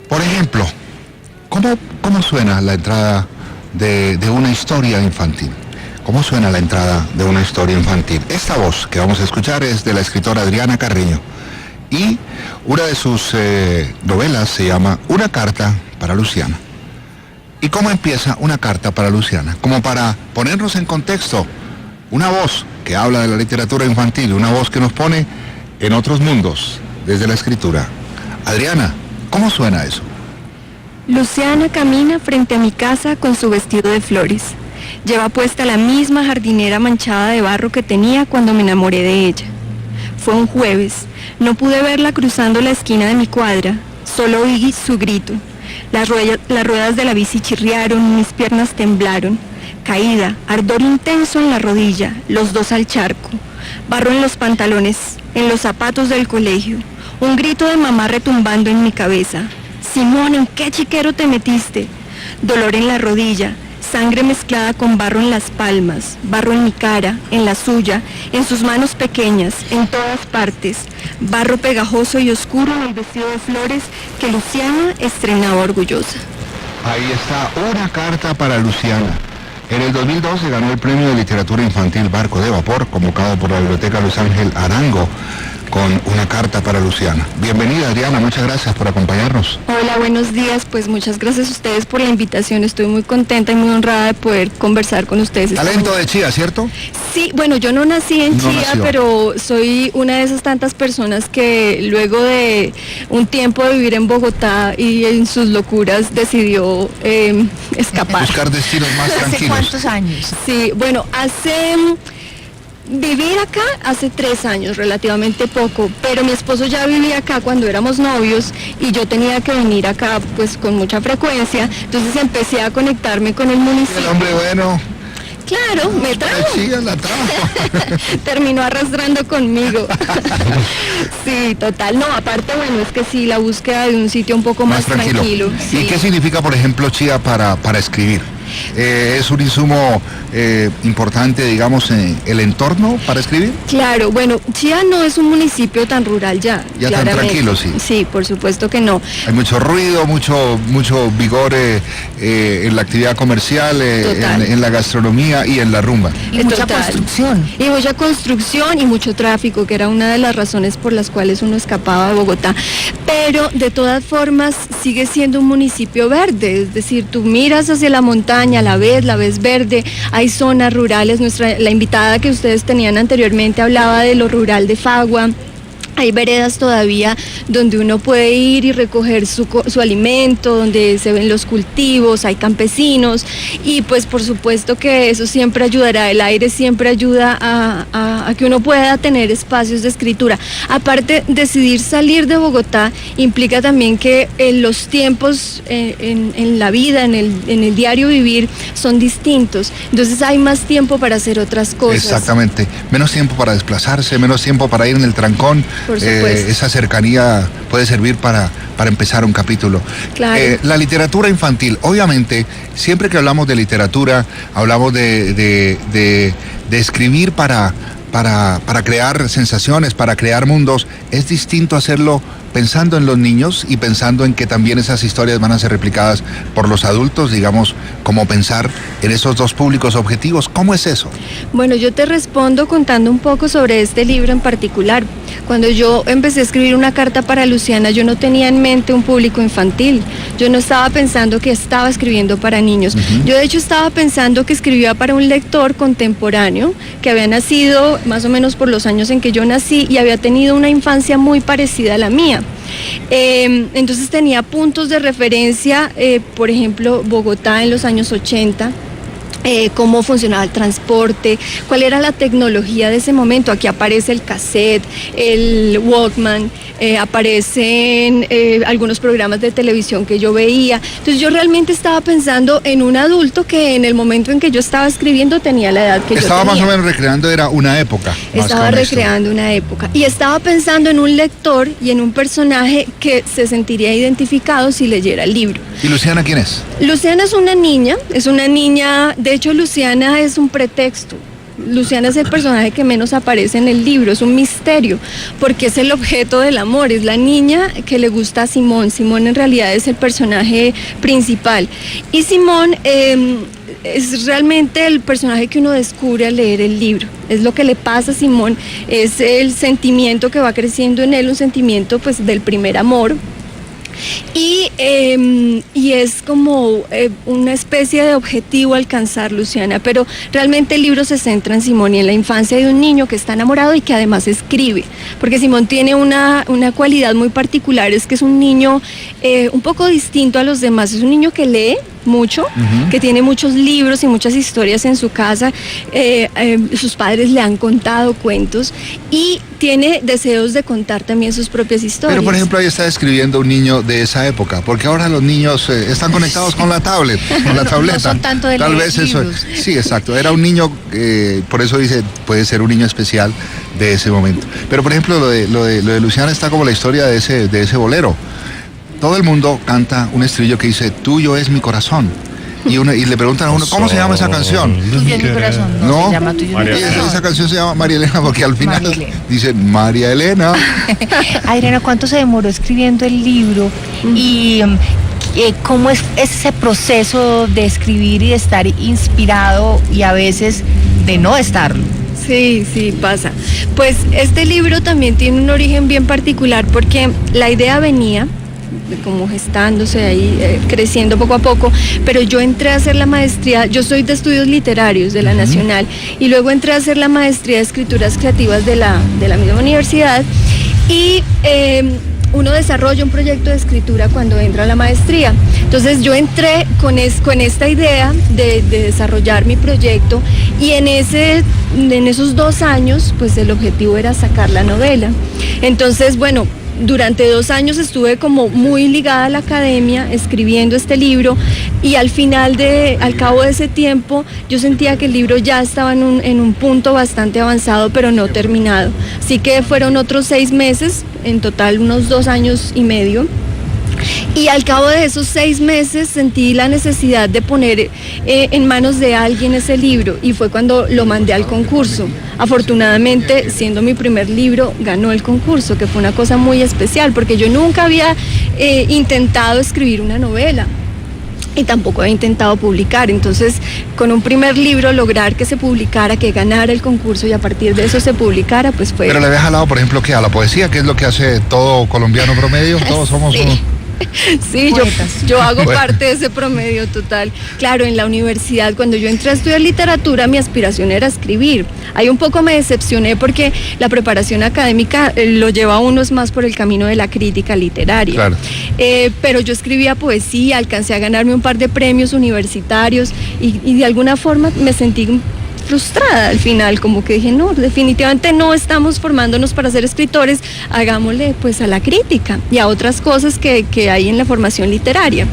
Por ejemplo, ¿cómo suena la entrada de una historia infantil? ¿Cómo suena la entrada de una historia infantil? Esta voz que vamos a escuchar es de la escritora Adriana Carreño y una de sus novelas se llama Una carta para Luciana. ¿Y cómo empieza Una carta para Luciana? Como para ponernos en contexto, una voz que habla de la literatura infantil, una voz que nos pone en otros mundos desde la escritura. Adriana, ¿cómo suena eso? Luciana camina frente a mi casa con su vestido de flores. Lleva puesta la misma jardinera manchada de barro que tenía cuando me enamoré de ella. Fue un jueves. No pude verla cruzando la esquina de mi cuadra. Solo oí su grito. Las ruedas de la bici chirriaron, mis piernas temblaron. Caída, ardor intenso en la rodilla, los dos al charco. Barro en los pantalones, en los zapatos del colegio. Un grito de mamá retumbando en mi cabeza. Simón, ¿en qué chiquero te metiste? Dolor en la rodilla, sangre mezclada con barro en las palmas, barro en mi cara, en la suya, en sus manos pequeñas, en todas partes. Barro pegajoso y oscuro en el vestido de flores que Luciana estrenaba orgullosa. Ahí está, Una carta para Luciana. En el 2012 ganó el premio de literatura infantil Barco de Vapor, convocado por la Biblioteca Luis Ángel Arango, con Una carta para Luciana. Bienvenida, Adriana, muchas gracias por acompañarnos. Hola, buenos días, pues muchas gracias a ustedes por la invitación, estoy muy contenta y muy honrada de poder conversar con ustedes. Talento de Chía, ¿cierto? Sí, bueno, yo no nací en Chía, pero soy una de esas tantas personas que luego de un tiempo de vivir en Bogotá y en sus locuras decidió escapar. Buscar destinos más tranquilos. ¿Hace cuántos años? Sí, bueno, vivir acá hace 3 años, relativamente poco, pero mi esposo ya vivía acá cuando éramos novios y yo tenía que venir acá pues con mucha frecuencia, entonces empecé a conectarme con el municipio. El hombre bueno. Claro, me trajo. Sí, la trajo. Terminó arrastrando conmigo. Sí, total. No, aparte, bueno, es que sí, la búsqueda de un sitio un poco más tranquilo. Sí. ¿Y qué significa, por ejemplo, Chía para escribir? ¿Es un insumo importante, digamos, en el entorno para escribir? Claro, bueno, Chía no es un municipio tan rural ya. Ya tan tranquilo, sí. Sí, por supuesto que no. Hay mucho ruido, mucho vigor en la actividad comercial, en la gastronomía y en la rumba. Y mucha construcción. Y mucha construcción y mucho tráfico, que era una de las razones por las cuales uno escapaba de Bogotá. Pero de todas formas sigue siendo un municipio verde, es decir, tú miras hacia la montaña, la ves verde, hay zonas rurales. La invitada que ustedes tenían anteriormente hablaba de lo rural de Fagua. Hay veredas todavía donde uno puede ir y recoger su alimento, donde se ven los cultivos, hay campesinos y pues por supuesto que eso siempre ayudará, el aire siempre ayuda a que uno pueda tener espacios de escritura. Aparte, decidir salir de Bogotá implica también que los tiempos en la vida, en el diario vivir son distintos, entonces hay más tiempo para hacer otras cosas. Exactamente, menos tiempo para desplazarse, menos tiempo para ir en el trancón. Esa cercanía puede servir para empezar un capítulo. Claro. La literatura infantil, obviamente, siempre que hablamos de literatura, hablamos de escribir para crear sensaciones, para crear mundos. Es distinto hacerlo pensando en los niños y pensando en que también esas historias van a ser replicadas por los adultos, digamos, como pensar en esos dos públicos objetivos. ¿Cómo es eso? Bueno, yo te respondo contando un poco sobre este libro en particular. Cuando yo empecé a escribir Una carta para Luciana, yo no tenía en mente un público infantil. Yo no estaba pensando que estaba escribiendo para niños. Yo de hecho estaba pensando que escribía para un lector contemporáneo que había nacido más o menos por los años en que yo nací y había tenido una infancia muy parecida a la mía. Entonces tenía puntos de referencia, por ejemplo, Bogotá en los años 80, cómo funcionaba el transporte, cuál era la tecnología de ese momento. Aquí aparece el cassette, el Walkman, aparecen algunos programas de televisión que yo veía. Entonces yo realmente estaba pensando en un adulto que en el momento en que yo estaba escribiendo tenía la edad que yo tenía. Estaba más o menos recreando, era una época. Estaba recreando una época y estaba pensando en un lector y en un personaje que se sentiría identificado si leyera el libro. ¿Y Luciana quién es? Luciana es una niña, de hecho Luciana es un pretexto. Luciana es el personaje que menos aparece en el libro, es un misterio, porque es el objeto del amor, es la niña que le gusta a Simón. Simón en realidad es el personaje principal. Y Simón es realmente el personaje que uno descubre al leer el libro. Es lo que le pasa a Simón, es el sentimiento que va creciendo en él, un sentimiento pues del primer amor. Y es como una especie de objetivo alcanzar, Luciana, pero realmente el libro se centra en Simón y en la infancia de un niño que está enamorado y que además escribe, porque Simón tiene una cualidad muy particular, es que es un niño un poco distinto a los demás, es un niño que lee mucho, que tiene muchos libros y muchas historias en su casa, sus padres le han contado cuentos y tiene deseos de contar también sus propias historias. Pero por ejemplo ahí está describiendo un niño de esa época, porque ahora los niños están conectados con la tablet, con la tableta. No son tanto de Tal leer vez eso. libros. Sí, exacto. Era un niño, por eso dice, puede ser un niño especial de ese momento. Pero por ejemplo lo de Luciana está como la historia de ese bolero. Todo el mundo canta un estribillo que dice, tuyo es mi corazón. Y le preguntan a uno, ¿cómo se llama esa canción? Tuyo es mi corazón, no se llama Tuyo es mi corazón. Esa canción se llama María Elena porque al final dicen María Elena. Adriana, ¿cuánto se demoró escribiendo el libro? Y ¿cómo es ese proceso de escribir y de estar inspirado y a veces de no estarlo? Sí, pasa. Pues este libro también tiene un origen bien particular porque la idea venía como gestándose ahí, creciendo poco a poco, pero yo entré a hacer la maestría, yo soy de estudios literarios de la Nacional, y luego entré a hacer la maestría de escrituras creativas de la misma universidad, y uno desarrolla un proyecto de escritura cuando entra a la maestría. Entonces yo entré con esta idea de desarrollar mi proyecto, y en esos 2 años, pues el objetivo era sacar la novela. Entonces, bueno, durante 2 años estuve como muy ligada a la academia escribiendo este libro, y al cabo de ese tiempo yo sentía que el libro ya estaba en un punto bastante avanzado pero no terminado, así que fueron otros 6 meses, en total unos 2 años y medio. Y al cabo de esos 6 meses sentí la necesidad de poner en manos de alguien ese libro, y fue cuando lo mandé al concurso. Afortunadamente, siendo mi primer libro, ganó el concurso, que fue una cosa muy especial, porque yo nunca había intentado escribir una novela y tampoco había intentado publicar. Entonces, con un primer libro lograr que se publicara, que ganara el concurso y a partir de eso se publicara, pues fue... Pero le había jalado, por ejemplo, ¿qué? A la poesía, que es lo que hace todo colombiano promedio, todos somos sí. unos... Sí, yo hago parte de ese promedio total. Claro, en la universidad, cuando yo entré a estudiar literatura, mi aspiración era escribir. Ahí un poco me decepcioné porque la preparación académica lo lleva a uno más por el camino de la crítica literaria. Claro. Pero yo escribía poesía, alcancé a ganarme un par de premios universitarios y de alguna forma me sentí frustrada al final, como que dije, no, definitivamente no estamos formándonos para ser escritores, hagámosle pues a la crítica y a otras cosas que hay en la formación literaria.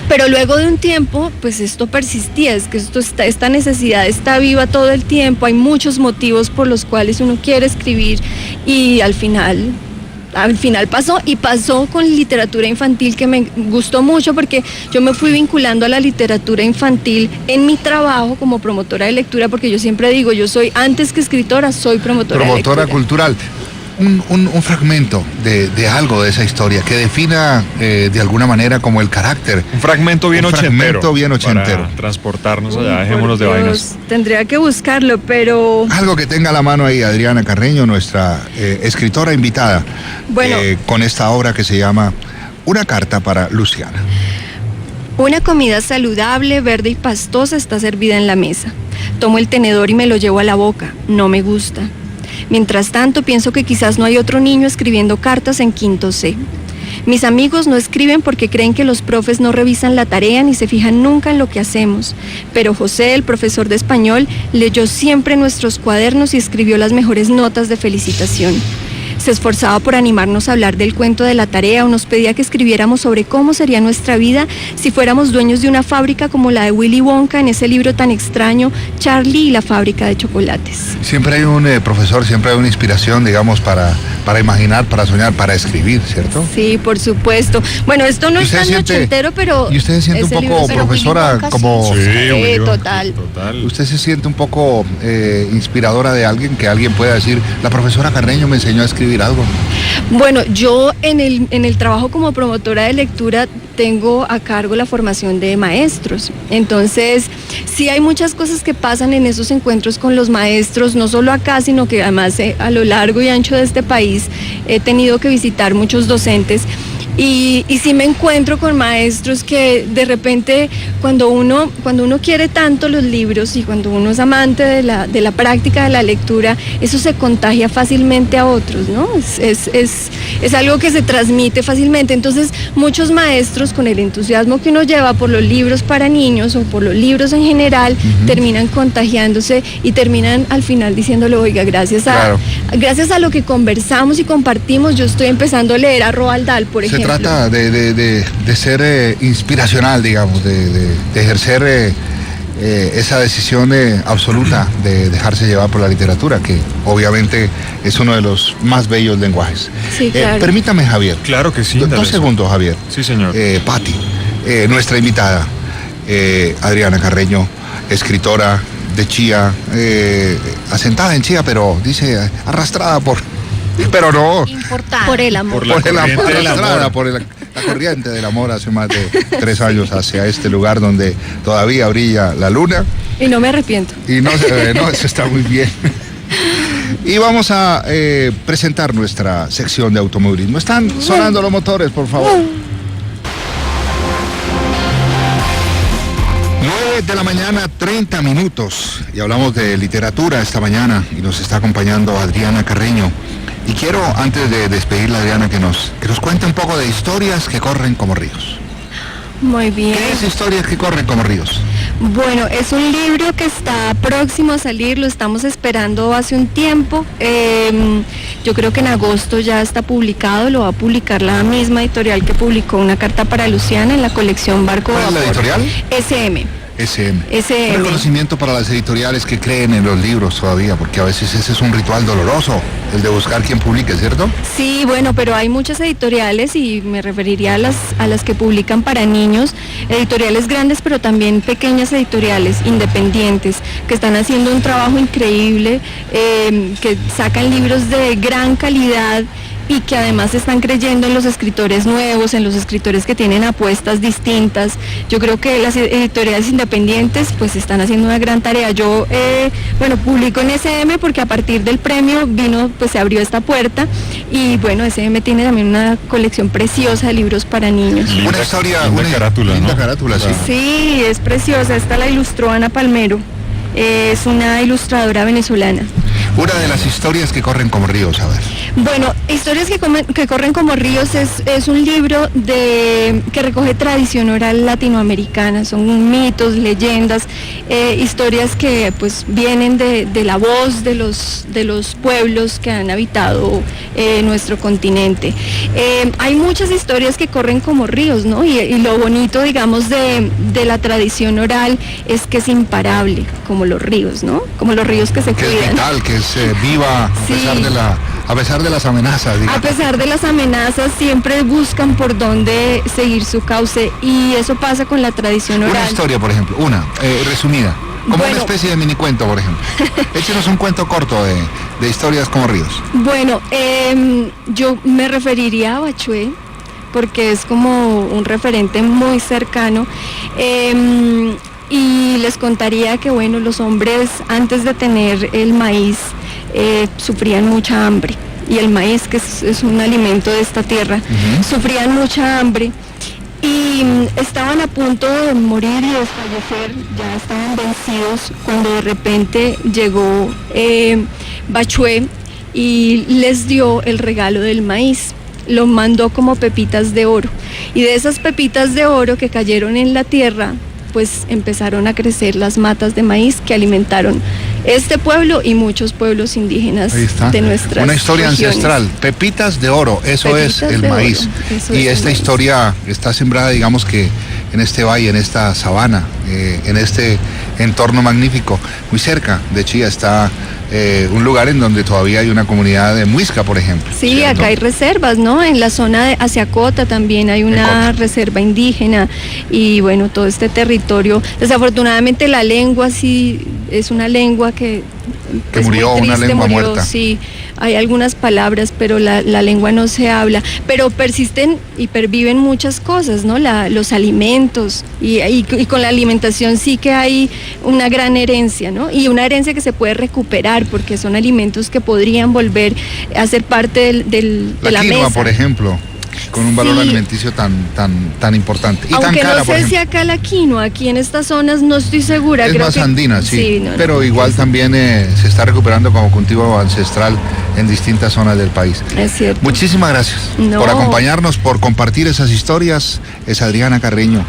Pero luego de un tiempo, pues esto persistía, es que esta necesidad está viva todo el tiempo, hay muchos motivos por los cuales uno quiere escribir, y al final pasó con literatura infantil, que me gustó mucho porque yo me fui vinculando a la literatura infantil en mi trabajo como promotora de lectura, porque yo siempre digo, yo soy, antes que escritora, soy promotora de lectura. Cultural. Un fragmento de algo de esa historia que defina de alguna manera como el carácter. Un fragmento bien ochentero. Para transportarnos allá, dejémonos de vainas. Tendría que buscarlo, pero... Algo que tenga a la mano ahí Adriana Carreño, nuestra escritora invitada, bueno, con esta obra que se llama Una carta para Luciana. Una comida saludable, verde y pastosa está servida en la mesa. Tomo el tenedor y me lo llevo a la boca. No me gusta. Mientras tanto, pienso que quizás no hay otro niño escribiendo cartas en quinto C. Mis amigos no escriben porque creen que los profes no revisan la tarea ni se fijan nunca en lo que hacemos. Pero José, el profesor de español, leyó siempre nuestros cuadernos y escribió las mejores notas de felicitación. Se esforzaba por animarnos a hablar del cuento de la tarea o nos pedía que escribiéramos sobre cómo sería nuestra vida si fuéramos dueños de una fábrica como la de Willy Wonka en ese libro tan extraño, Charlie y la fábrica de chocolates. Siempre hay un profesor, siempre hay una inspiración, digamos, para imaginar, para soñar, para escribir, ¿cierto? Sí, por supuesto. Bueno, esto no es tan ochentero, pero... ¿Y usted se siente un poco, profesora, como... Sí, total. ¿Usted se siente un poco inspiradora de alguien, que alguien pueda decir, la profesora Carreño me enseñó a escribir algo? Bueno, yo en el trabajo como promotora de lectura tengo a cargo la formación de maestros. Entonces, sí hay muchas cosas que pasan en esos encuentros con los maestros, no solo acá, sino que además a lo largo y ancho de este país he tenido que visitar muchos docentes. Y sí me encuentro con maestros que de repente cuando uno quiere tanto los libros y cuando uno es amante de la práctica de la lectura, eso se contagia fácilmente a otros, ¿no? Es algo que se transmite fácilmente. Entonces muchos maestros, con el entusiasmo que uno lleva por los libros para niños o por los libros en general, terminan contagiándose y terminan al final diciéndole, oiga, gracias a lo que conversamos y compartimos, yo estoy empezando a leer a Roald Dahl, por ejemplo. Se trata de ser inspiracional, digamos, de ejercer esa decisión absoluta de dejarse llevar por la literatura, que obviamente es uno de los más bellos lenguajes. Sí, claro. Permítame, Javier. Claro que sí. Dos segundos, Javier. Sí, señor. Patti, nuestra invitada, Adriana Carreño, escritora de Chía, asentada en Chía, pero dice arrastrada pero no. Importante. Por el amor. Por la corriente del amor hace más de 3 años hacia este lugar donde todavía brilla la luna. Y no me arrepiento. Y no, eso está muy bien. Y vamos a presentar nuestra sección de automovilismo. Están sonando los motores, por favor. 9 de la mañana, 30 minutos. Y hablamos de literatura esta mañana y nos está acompañando Adriana Carreño. Y quiero, antes de despedirla, Adriana, que nos cuente un poco de historias que corren como ríos. Muy bien. ¿Qué es Historias que corren como ríos? Bueno, es un libro que está próximo a salir, lo estamos esperando hace un tiempo. Yo creo que en agosto ya está publicado, lo va a publicar la misma editorial que publicó Una carta para Luciana en la colección Barco ¿Cuál es la editorial? SM. Un reconocimiento para las editoriales que creen en los libros todavía, porque a veces ese es un ritual doloroso, el de buscar quién publique, ¿cierto? Sí, bueno, pero hay muchas editoriales y me referiría a las que publican para niños, editoriales grandes, pero también pequeñas editoriales independientes que están haciendo un trabajo increíble, que sacan libros de gran calidad y que además están creyendo en los escritores nuevos, en los escritores que tienen apuestas distintas. Yo creo que las editoriales independientes pues están haciendo una gran tarea. Yo, publico en SM porque a partir del premio se abrió esta puerta y bueno, SM tiene también una colección preciosa de libros para niños. Una historia, una carátula, linda ¿no? carátula, sí. Sí, es preciosa. Esta la ilustró Ana Palmero. Es una ilustradora venezolana. Una de las historias que corren como ríos, a ver. Bueno, Historias que corren como ríos es un libro que recoge tradición oral latinoamericana, son mitos, leyendas, historias que pues vienen de la voz de los pueblos que han habitado nuestro continente. Hay muchas historias que corren como ríos, ¿no? Y lo bonito, digamos, de la tradición oral es que es imparable, como los ríos, ¿no? Como los ríos que se cuidan. Que es vital, que es viva Sí. a pesar de las amenazas, digamos. A pesar de las amenazas, siempre buscan por dónde seguir su cauce y eso pasa con la tradición oral. Una historia, por ejemplo, resumida, como Bueno. una especie de minicuento, por ejemplo. Échenos un cuento corto de historias como ríos. Bueno, yo me referiría a Bachué porque es como un referente muy cercano. Y les contaría que, bueno, los hombres antes de tener el maíz sufrían mucha hambre. Y el maíz, que es un alimento de esta tierra, sufrían mucha hambre. Y estaban a punto de morir y desfallecer, ya estaban vencidos, cuando de repente llegó Bachué y les dio el regalo del maíz. Lo mandó como pepitas de oro. Y de esas pepitas de oro que cayeron en la tierra, pues empezaron a crecer las matas de maíz que alimentaron este pueblo y muchos pueblos indígenas Ahí está. de nuestras Una historia regiones. ancestral, pepitas de oro, eso Pepitas es el de maíz. oro, eso Y es el esta maíz. historia está sembrada, digamos que en este valle, en esta sabana, en este entorno magnífico. Muy cerca de Chía está un lugar en donde todavía hay una comunidad de muisca, por ejemplo. Sí, ¿cierto? acá hay reservas, ¿no? En la zona de hacia Cota también hay una Cota. reserva indígena y bueno, todo este territorio. Desafortunadamente la lengua sí es una lengua que es muy murió, una lengua muerta. Sí, hay algunas palabras, pero la lengua no se habla. Pero persisten y perviven muchas cosas, ¿no? Los alimentos y con la alimentación sí que hay una gran herencia, ¿no? Y una herencia que se puede recuperar porque son alimentos que podrían volver a ser parte de La la quinoa, mesa. por ejemplo, con un valor Sí. alimenticio tan importante. Y Aunque tan cara, no por sé si ejemplo. acá la quinoa, aquí en estas zonas no estoy segura. Es creo más que- andina, sí. no, pero igual también se está recuperando como cultivo ancestral en distintas zonas del país. es cierto. Muchísimas gracias No. por acompañarnos, por compartir esas historias. Es Adriana Carreño,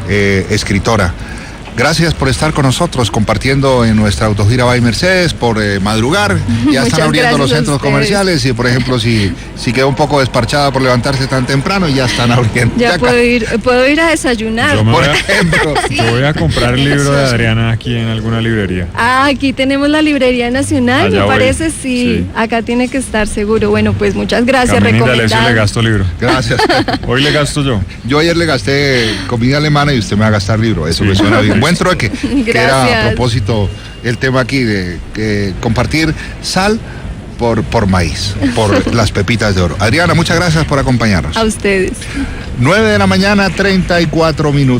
escritora. Gracias por estar con nosotros compartiendo en nuestra autogira by Mercedes, por madrugar. Ya están Muchas abriendo los gracias a centros ustedes. comerciales y, por ejemplo, si quedó un poco desparchada por levantarse tan temprano, ya están abriendo. Ya puedo ir a desayunar. Yo me Por voy a- ejemplo. Yo voy a comprar el libro de Adriana aquí en alguna librería. Ah, aquí tenemos la Librería Nacional, Allá me voy. parece, sí. Sí. Acá tiene que estar seguro. Bueno, pues muchas gracias, Camina y D'Alessio recomendado. le gasto libro. Gracias. Hoy le gasto yo. Yo ayer le gasté comida alemana y usted me va a gastar libro. Eso me Sí. suena bien. Buen trueque. Que era a Gracias. propósito el tema aquí de compartir sal por maíz, por las pepitas de oro. Adriana, muchas gracias por acompañarnos. A ustedes. 9 de la mañana, 34 minutos.